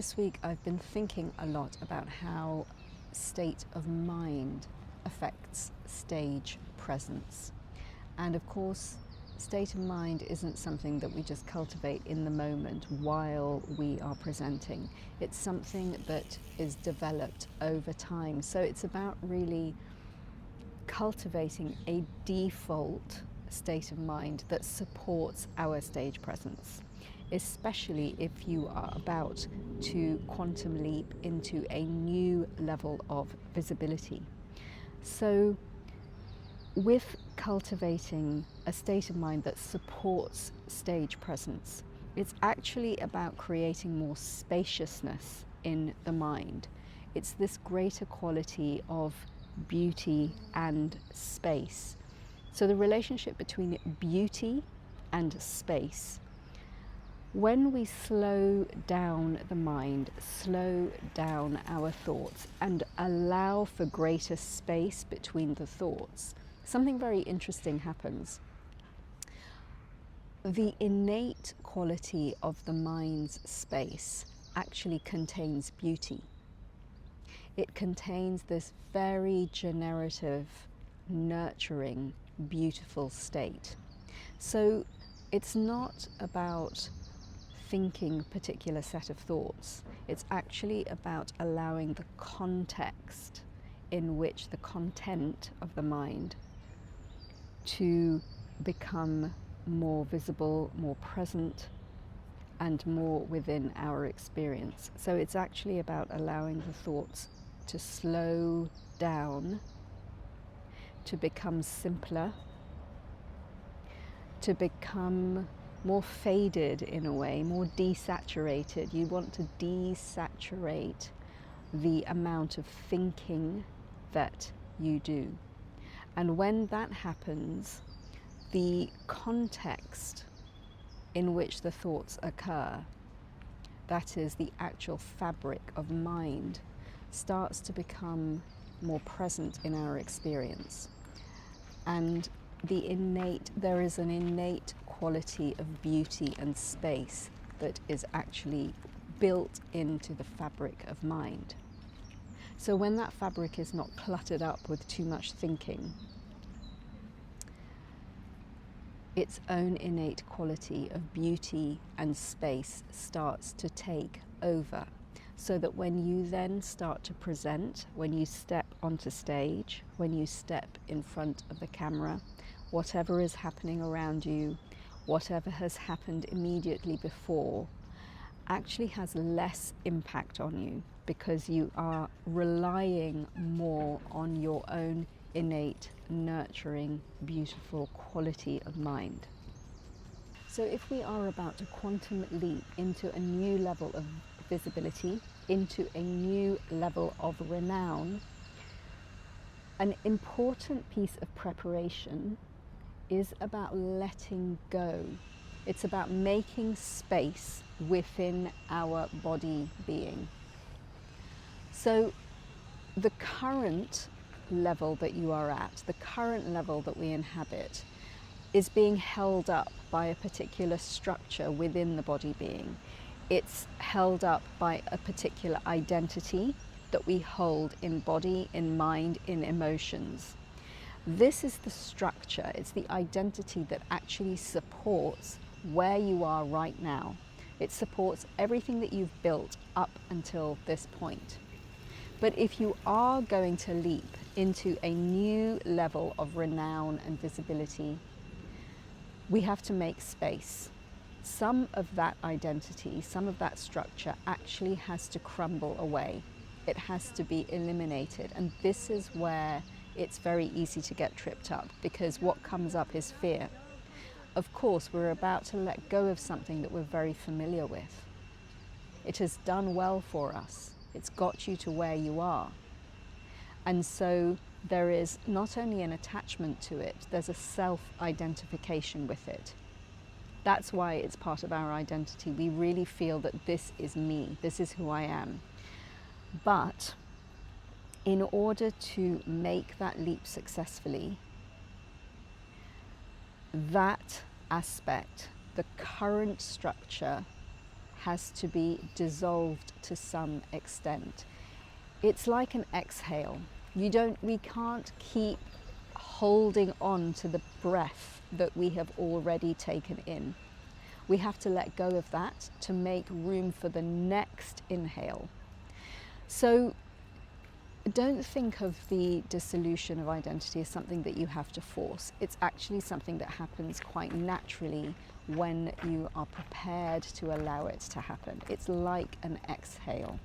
This week I've been thinking a lot about how state of mind affects stage presence. And of course, state of mind isn't something that we just cultivate in the moment while we are presenting. It's something that is developed over time. So it's about really cultivating a default state of mind that supports our stage presence, especially if you are about to quantum leap into a new level of visibility. So with cultivating a state of mind that supports stage presence, it's actually about creating more spaciousness in the mind. It's this greater quality of beauty and space. So the relationship between beauty and space, when we slow down the mind, slow down our thoughts, and allow for greater space between the thoughts, something very interesting happens. The innate quality of the mind's space actually contains beauty. It contains this very generative, nurturing, beautiful state. So it's not about thinking a particular set of thoughts. It's actually about allowing the context in which the content of the mind to become more visible, more present, and more within our experience. So it's actually about allowing the thoughts to slow down, to become simpler, to become more faded in a way, more desaturated. You want to desaturate the amount of thinking that you do. And when that happens, the context in which the thoughts occur, that is the actual fabric of mind, starts to become more present in our experience. And there is an innate quality of beauty and space that is actually built into the fabric of mind. So when that fabric is not cluttered up with too much thinking, its own innate quality of beauty and space starts to take over, so that when you then start to present, when you step onto stage, when you step in front of the camera, whatever is happening around you, whatever has happened immediately before, actually has less impact on you, because you are relying more on your own innate, nurturing, beautiful quality of mind. So if we are about to quantum leap into a new level of visibility, into a new level of renown, an important piece of preparation is about letting go. It's about making space within our body being. So the current level that you are at, the current level that we inhabit, is being held up by a particular structure within the body being. It's held up by a particular identity that we hold in body, in mind, in emotions. This is the structure, it's the identity that actually supports where you are right now. It supports everything that you've built up until this point. But if you are going to leap into a new level of renown and visibility, we have to make space. Some of that identity, some of that structure actually has to crumble away. It has to be eliminated. And this is where it's very easy to get tripped up, because what comes up is fear. Of course, we're about to let go of something that we're very familiar with. It has done well for us. It's got you to where you are. And so there is not only an attachment to it, there's a self-identification with it. That's why it's part of our identity. We really feel that this is me, this is who I am. But in order to make that leap successfully, that aspect, the current structure, has to be dissolved to some extent. It's like an exhale. We can't keep holding on to the breath that we have already taken in. We have to let go of that to make room for the next inhale. So don't think of the dissolution of identity as something that you have to force. It's actually something that happens quite naturally when you are prepared to allow it to happen. It's like an exhale,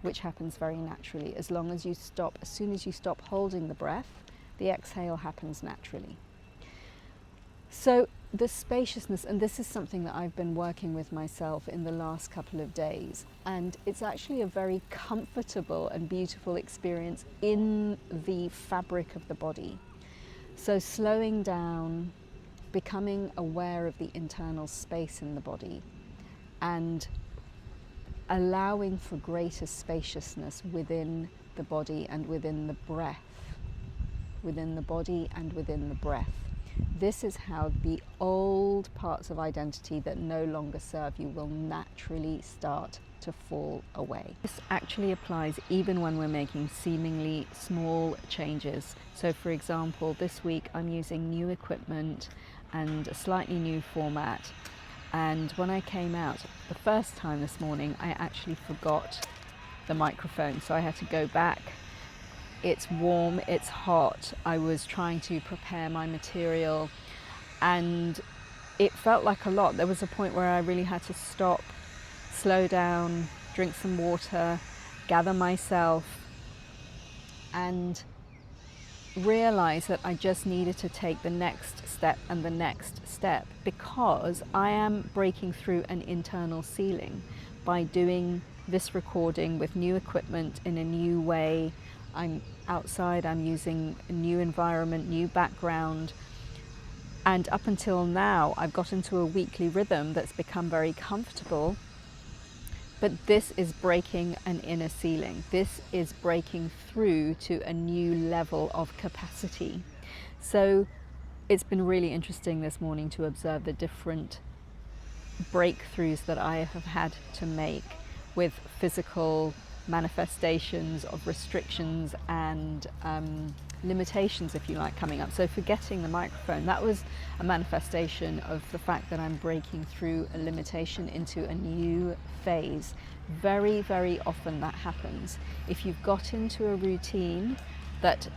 which happens very naturally. As soon as you stop holding the breath, the exhale happens naturally. So the spaciousness, and this is something that I've been working with myself in the last couple of days, and it's actually a very comfortable and beautiful experience in the fabric of the body. So slowing down, becoming aware of the internal space in the body, and allowing for greater spaciousness within the body and within the breath, within the body and within the breath. This is how the old parts of identity that no longer serve you will naturally start to fall away. This actually applies even when we're making seemingly small changes. So for example, this week I'm using new equipment and a slightly new format. And when I came out the first time this morning, I actually forgot the microphone. So I had to go back. It's warm, it's hot. I was trying to prepare my material and it felt like a lot. There was a point where I really had to stop, slow down, drink some water, gather myself, and realize that I just needed to take the next step and the next step, because I am breaking through an internal ceiling by doing this recording with new equipment in a new way. I'm outside, I'm using a new environment, new background, and up until now I've got into a weekly rhythm that's become very comfortable. But this is breaking an inner ceiling. This is breaking through to a new level of capacity. So it's been really interesting this morning to observe the different breakthroughs that I have had to make with physical manifestations of restrictions and limitations, if you like, coming up. So forgetting the microphone, that was a manifestation of the fact that I'm breaking through a limitation into a new phase. Very, very often that happens. If you've got into a routine that,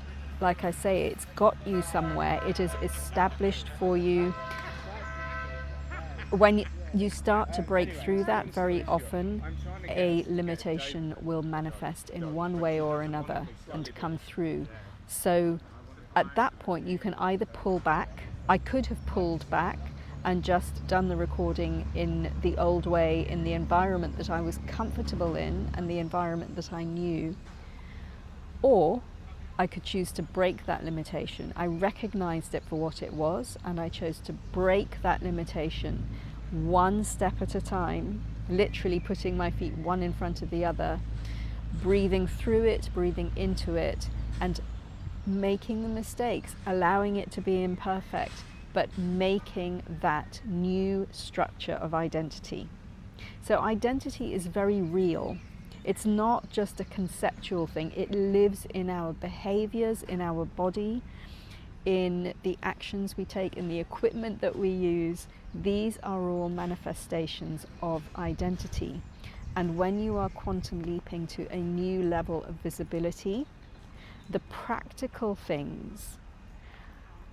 like I say, it's got you somewhere, it is established for you. When you start to break through that, very often a limitation will manifest in one way or another and come through. So at that point you can either pull back. I could have pulled back and just done the recording in the old way, in the environment that I was comfortable in and the environment that I knew. Or I could choose to break that limitation. I recognized it for what it was, and I chose to break that limitation one step at a time, literally putting my feet one in front of the other, breathing through it, breathing into it, and making the mistakes, allowing it to be imperfect, but making that new structure of identity. So identity is very real. It's not just a conceptual thing. It lives in our behaviors, in our body, in the actions we take, in the equipment that we use. These are all manifestations of identity. And when you are quantum leaping to a new level of visibility, the practical things,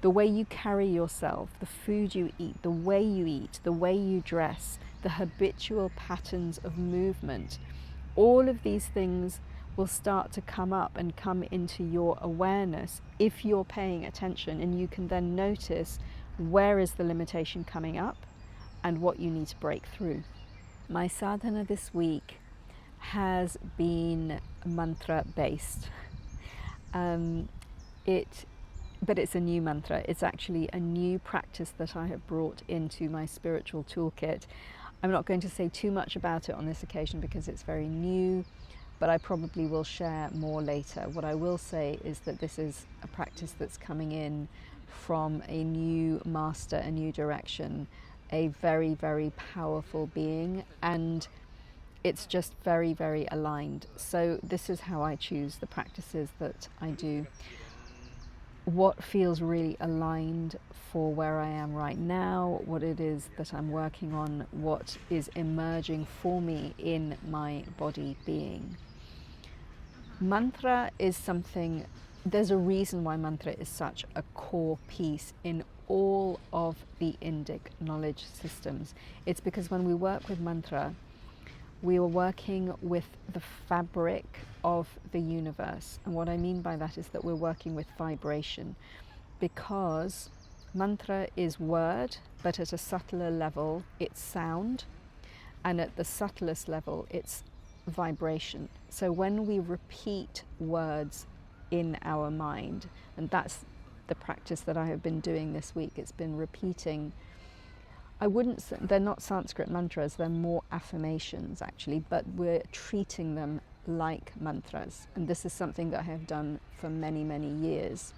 the way you carry yourself, the food you eat, the way you dress, the habitual patterns of movement, all of these things will start to come up and come into your awareness if you're paying attention, and you can then notice where is the limitation coming up and what you need to break through. My sadhana this week has been mantra based. But it's a new mantra. It's actually a new practice that I have brought into my spiritual toolkit. I'm not going to say too much about it on this occasion because it's very new, but I probably will share more later. What I will say is that this is a practice that's coming in from a new master, a new direction, a very, very powerful being, and it's just very, very aligned. So this is how I choose the practices that I do. What feels really aligned for where I am right now, what it is that I'm working on, what is emerging for me in my body being. Mantra is something, there's a reason why mantra is such a core piece in all of the Indic knowledge systems. It's because when we work with mantra, we are working with the fabric of the universe. And what I mean by that is that we're working with vibration, because mantra is word, but at a subtler level, it's sound. And at the subtlest level, it's vibration. So when we repeat words in our mind, and that's the practice that I have been doing this week, it's been repeating. I wouldn't say, they're not Sanskrit mantras, they're more affirmations actually, but we're treating them like mantras. And this is something that I have done for many, many years.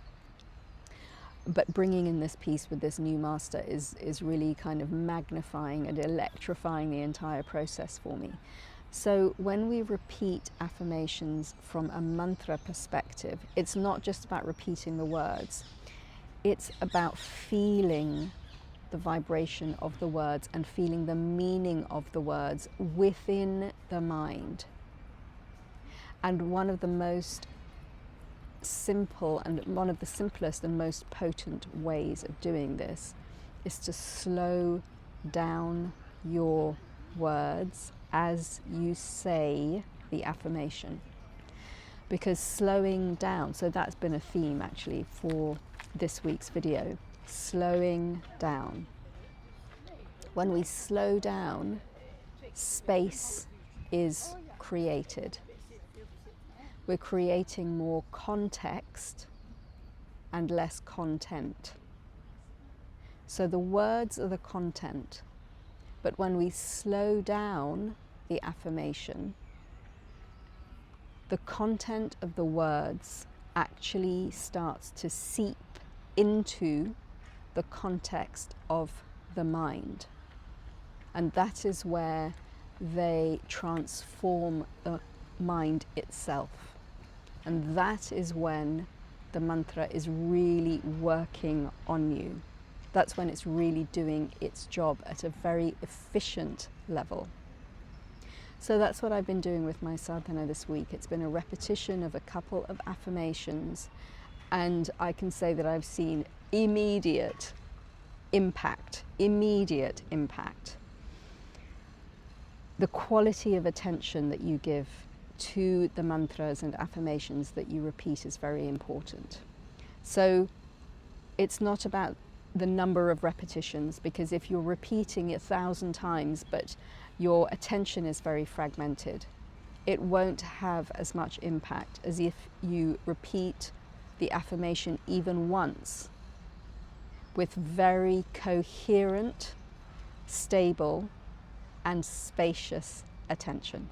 But bringing in this piece with this new master is really kind of magnifying and electrifying the entire process for me. So when we repeat affirmations from a mantra perspective, it's not just about repeating the words, it's about feeling the vibration of the words and feeling the meaning of the words within the mind. And one of the most simple and one of the simplest and most potent ways of doing this is to slow down your words as you say the affirmation. Because slowing down, so that's been a theme actually for this week's video, slowing down. When we slow down, space is created. We're creating more context and less content. So the words are the content, but when we slow down the affirmation, the content of the words actually starts to seep into the context of the mind. And that is where they transform the mind itself. And that is when the mantra is really working on you. That's when it's really doing its job at a very efficient level. So that's what I've been doing with my sadhana this week. It's been a repetition of a couple of affirmations, and I can say that I've seen immediate impact. The quality of attention that you give to the mantras and affirmations that you repeat is very important. So it's not about the number of repetitions, because if you're repeating 1,000 times but your attention is very fragmented, it won't have as much impact as if you repeat the affirmation even once with very coherent, stable, and spacious attention.